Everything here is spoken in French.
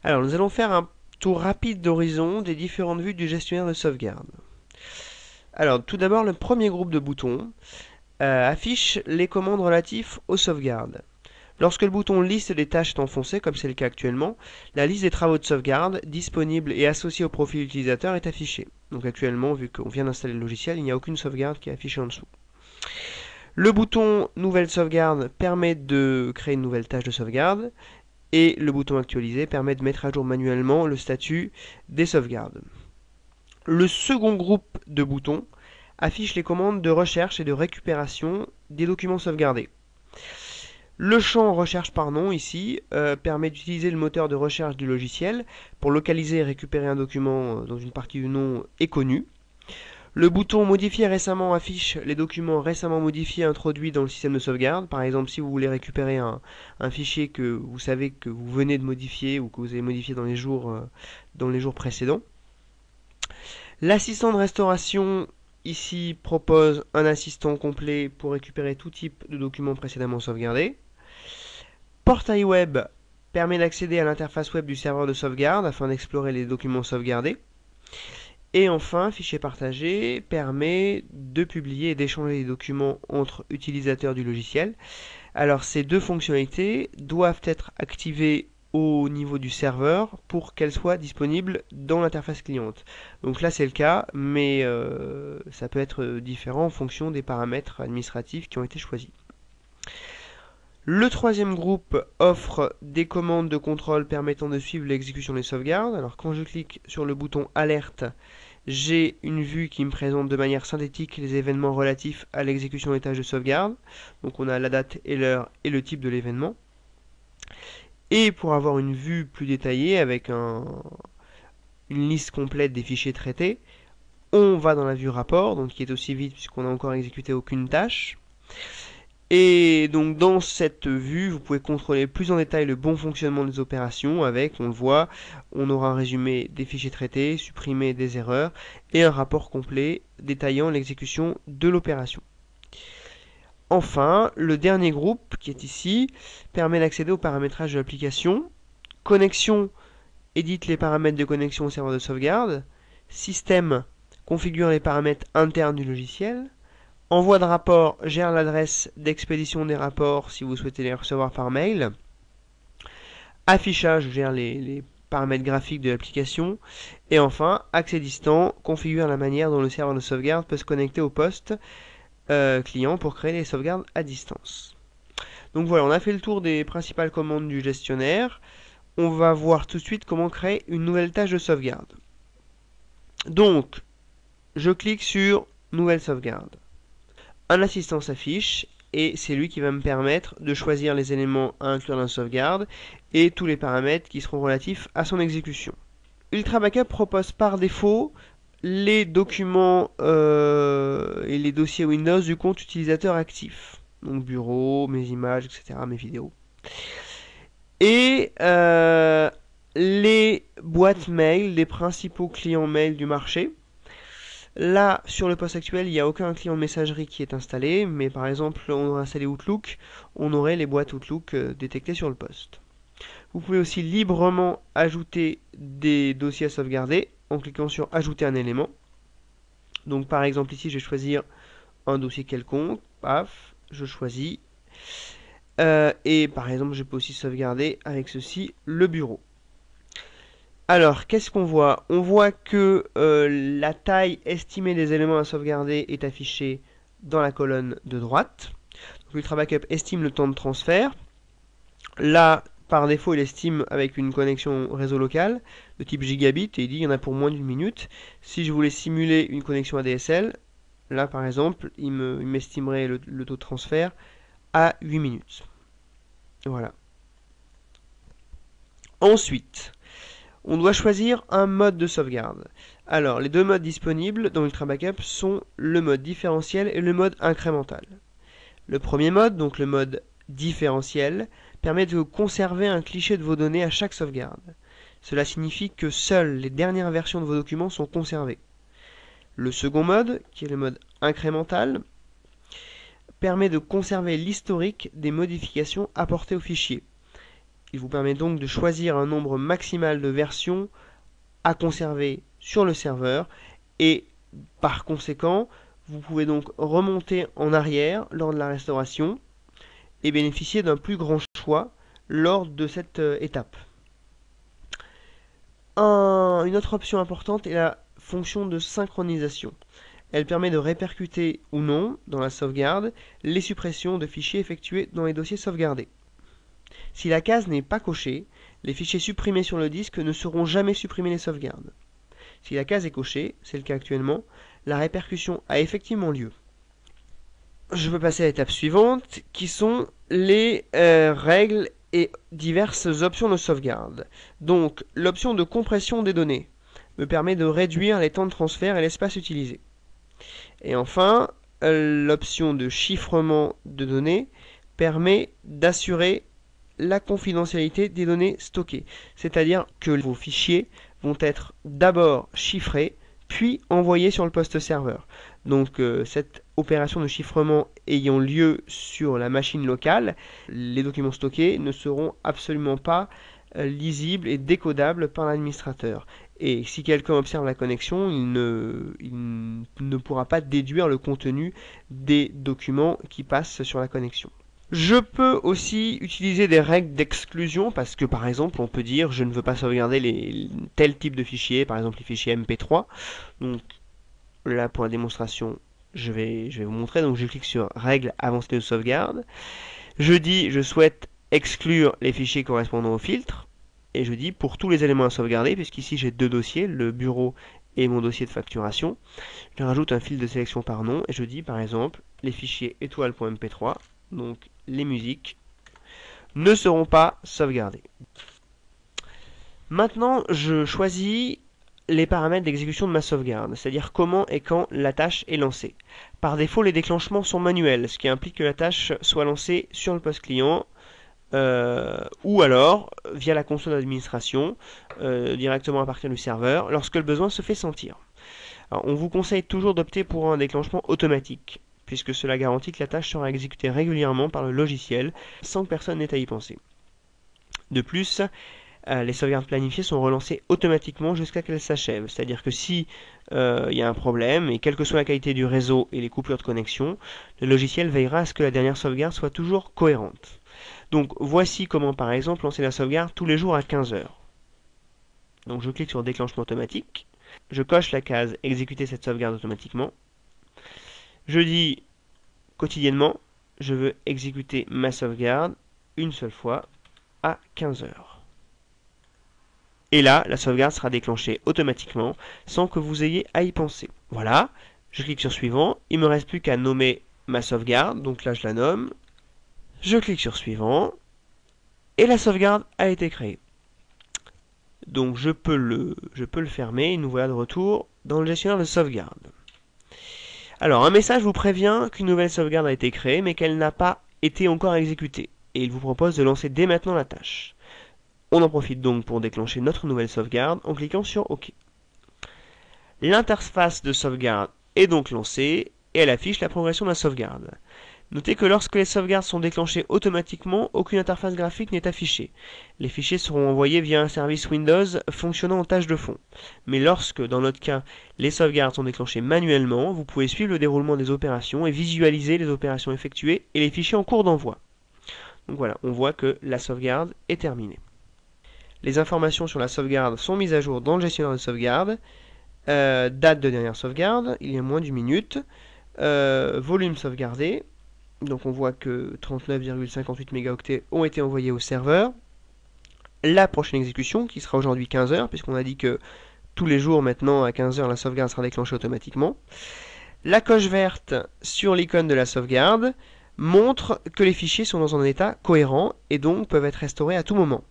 Alors, nous allons faire un tour rapide d'horizon des différentes vues du gestionnaire de sauvegarde. Alors, tout d'abord, le premier groupe de boutons affiche les commandes relatives aux sauvegardes. Lorsque le bouton liste des tâches est enfoncé, comme c'est le cas actuellement, la liste des travaux de sauvegarde disponibles et associés au profil utilisateur est affichée. Donc actuellement, vu qu'on vient d'installer le logiciel, il n'y a aucune sauvegarde qui est affichée en dessous. Le bouton Nouvelle sauvegarde permet de créer une nouvelle tâche de sauvegarde et le bouton Actualiser permet de mettre à jour manuellement le statut des sauvegardes. Le second groupe de boutons affiche les commandes de recherche et de récupération des documents sauvegardés. Le champ recherche par nom ici permet d'utiliser le moteur de recherche du logiciel pour localiser et récupérer un document dont une partie du nom est connue. Le bouton modifier récemment affiche les documents récemment modifiés introduits dans le système de sauvegarde. Par exemple, si vous voulez récupérer un fichier que vous savez que vous venez de modifier ou que vous avez modifié dans les jours précédents. L'assistant de restauration ici propose un assistant complet pour récupérer tout type de documents précédemment sauvegardés. Portail web permet d'accéder à l'interface web du serveur de sauvegarde afin d'explorer les documents sauvegardés. Et enfin, fichier partagé permet de publier et d'échanger les documents entre utilisateurs du logiciel. Alors ces deux fonctionnalités doivent être activées au niveau du serveur pour qu'elles soient disponibles dans l'interface cliente. Donc là c'est le cas, mais ça peut être différent en fonction des paramètres administratifs qui ont été choisis. Le troisième groupe offre des commandes de contrôle permettant de suivre l'exécution des sauvegardes. Alors quand je clique sur le bouton Alerte, j'ai une vue qui me présente de manière synthétique les événements relatifs à l'exécution des tâches de sauvegarde. Donc on a la date et l'heure et le type de l'événement. Et pour avoir une vue plus détaillée avec une liste complète des fichiers traités, on va dans la vue rapport, donc qui est aussi vide puisqu'on n'a encore exécuté aucune tâche. Et donc dans cette vue, vous pouvez contrôler plus en détail le bon fonctionnement des opérations avec, on le voit, on aura un résumé des fichiers traités, supprimé des erreurs et un rapport complet détaillant l'exécution de l'opération. Enfin, le dernier groupe qui est ici permet d'accéder au paramétrage de l'application. Connexion édite les paramètres de connexion au serveur de sauvegarde. Système configure les paramètres internes du logiciel. Envoi de rapport gère l'adresse d'expédition des rapports si vous souhaitez les recevoir par mail. Affichage gère les paramètres graphiques de l'application. Et enfin, accès distant configure la manière dont le serveur de sauvegarde peut se connecter au poste client pour créer les sauvegardes à distance. Donc voilà, on a fait le tour des principales commandes du gestionnaire. On va voir tout de suite comment créer une nouvelle tâche de sauvegarde. Donc, je clique sur Nouvelle sauvegarde. Un assistant s'affiche et c'est lui qui va me permettre de choisir les éléments à inclure dans la sauvegarde et tous les paramètres qui seront relatifs à son exécution. Ultra Backup propose par défaut les documents et les dossiers Windows du compte utilisateur actif. Donc bureau, mes images, etc., mes vidéos. Et les boîtes mail des principaux clients mail du marché. Là, sur le poste actuel, il n'y a aucun client de messagerie qui est installé, mais par exemple, on aurait installé Outlook, on aurait les boîtes Outlook détectées sur le poste. Vous pouvez aussi librement ajouter des dossiers à sauvegarder en cliquant sur Ajouter un élément. Donc par exemple ici, je vais choisir un dossier quelconque, paf, je choisis. Et par exemple, je peux aussi sauvegarder avec ceci le bureau. Alors, qu'est-ce qu'on voit? On voit que la taille estimée des éléments à sauvegarder est affichée dans la colonne de droite. Ultra Backup estime le temps de transfert. Là, par défaut, il estime avec une connexion réseau local de type gigabit et il dit qu'il y en a pour moins d'une minute. Si je voulais simuler une connexion ADSL, là par exemple, il m'estimerait le taux de transfert à 8 minutes. Voilà. Ensuite, on doit choisir un mode de sauvegarde. Alors, les deux modes disponibles dans Ultra Backup sont le mode différentiel et le mode incrémental. Le premier mode, donc le mode différentiel, permet de conserver un cliché de vos données à chaque sauvegarde. Cela signifie que seules les dernières versions de vos documents sont conservées. Le second mode, qui est le mode incrémental, permet de conserver l'historique des modifications apportées au fichier. Il vous permet donc de choisir un nombre maximal de versions à conserver sur le serveur et par conséquent, vous pouvez donc remonter en arrière lors de la restauration et bénéficier d'un plus grand choix lors de cette étape. Une autre option importante est la fonction de synchronisation. Elle permet de répercuter ou non, dans la sauvegarde, les suppressions de fichiers effectués dans les dossiers sauvegardés. Si la case n'est pas cochée, les fichiers supprimés sur le disque ne seront jamais supprimés les sauvegardes. Si la case est cochée, c'est le cas actuellement, la répercussion a effectivement lieu. Je peux passer à l'étape suivante, qui sont les règles et diverses options de sauvegarde. Donc, l'option de compression des données me permet de réduire les temps de transfert et l'espace utilisé. Et enfin, l'option de chiffrement de données permet d'assurer la confidentialité des données stockées. C'est-à-dire que vos fichiers vont être d'abord chiffrés, puis envoyés sur le poste serveur. Donc cette opération de chiffrement ayant lieu sur la machine locale, les documents stockés ne seront absolument pas lisibles et décodables par l'administrateur. Et si quelqu'un observe la connexion, il ne pourra pas déduire le contenu des documents qui passent sur la connexion. Je peux aussi utiliser des règles d'exclusion parce que par exemple on peut dire je ne veux pas sauvegarder tel type de fichiers, par exemple les fichiers MP3. Donc là pour la démonstration je vais vous montrer, donc je clique sur règles avancées de sauvegarde. Je dis je souhaite exclure les fichiers correspondant au filtre et je dis pour tous les éléments à sauvegarder, puisqu'ici j'ai deux dossiers, le bureau et mon dossier de facturation. Je rajoute un fil de sélection par nom et je dis par exemple les fichiers étoile.mp3, donc les musiques, ne seront pas sauvegardées. Maintenant, je choisis les paramètres d'exécution de ma sauvegarde, c'est-à-dire comment et quand la tâche est lancée. Par défaut, les déclenchements sont manuels, ce qui implique que la tâche soit lancée sur le poste client ou alors via la console d'administration, directement à partir du serveur, lorsque le besoin se fait sentir. Alors, on vous conseille toujours d'opter pour un déclenchement automatique, puisque cela garantit que la tâche sera exécutée régulièrement par le logiciel, sans que personne n'ait à y penser. De plus, les sauvegardes planifiées sont relancées automatiquement jusqu'à qu'elles s'achèvent. C'est-à-dire que si il y a un problème, et quelle que soit la qualité du réseau et les coupures de connexion, le logiciel veillera à ce que la dernière sauvegarde soit toujours cohérente. Donc voici comment par exemple lancer la sauvegarde tous les jours à 15 h. Donc je clique sur déclenchement automatique, je coche la case exécuter cette sauvegarde automatiquement. Je dis quotidiennement, je veux exécuter ma sauvegarde une seule fois à 15 h. Et là, la sauvegarde sera déclenchée automatiquement sans que vous ayez à y penser. Voilà, je clique sur suivant, il ne me reste plus qu'à nommer ma sauvegarde, donc là je la nomme. Je clique sur suivant et la sauvegarde a été créée. Donc je peux le fermer et nous voilà de retour dans le gestionnaire de sauvegarde. Alors un message vous prévient qu'une nouvelle sauvegarde a été créée mais qu'elle n'a pas été encore exécutée et il vous propose de lancer dès maintenant la tâche. On en profite donc pour déclencher notre nouvelle sauvegarde en cliquant sur OK. L'interface de sauvegarde est donc lancée et elle affiche la progression de la sauvegarde. Notez que lorsque les sauvegardes sont déclenchées automatiquement, aucune interface graphique n'est affichée. Les fichiers seront envoyés via un service Windows fonctionnant en tâche de fond. Mais lorsque, dans notre cas, les sauvegardes sont déclenchées manuellement, vous pouvez suivre le déroulement des opérations et visualiser les opérations effectuées et les fichiers en cours d'envoi. Donc voilà, on voit que la sauvegarde est terminée. Les informations sur la sauvegarde sont mises à jour dans le gestionnaire de sauvegarde. Date de dernière sauvegarde, il y a moins d'une minute. Volume sauvegardé. Donc on voit que 39,58 mégaoctets ont été envoyés au serveur. La prochaine exécution, qui sera aujourd'hui 15 h, puisqu'on a dit que tous les jours maintenant à 15 h la sauvegarde sera déclenchée automatiquement. La coche verte sur l'icône de la sauvegarde montre que les fichiers sont dans un état cohérent et donc peuvent être restaurés à tout moment.